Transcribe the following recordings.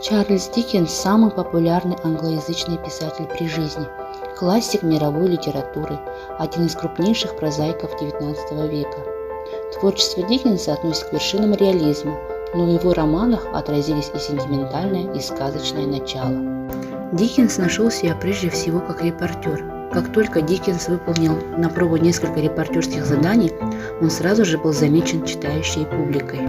Чарльз Диккенс – самый популярный англоязычный писатель при жизни, классик мировой литературы, один из крупнейших прозаиков XIX века. Творчество Диккенса относится к вершинам реализма, но в его романах отразились и сентиментальное, и сказочное начало. Диккенс нашел себя прежде всего как репортер. Как только Диккенс выполнил на пробу несколько репортерских заданий, он сразу же был замечен читающей публикой.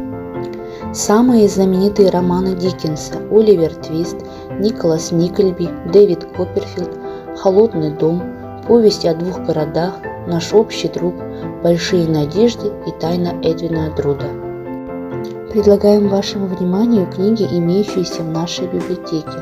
Самые знаменитые романы Диккенса – «Оливер Твист», «Николас Никльби», «Дэвид Копперфильд», «Холодный дом», «Повесть о двух городах», «Наш общий друг», «Большие надежды» и «Тайна Эдвина Друда». Предлагаем вашему вниманию книги, имеющиеся в нашей библиотеке.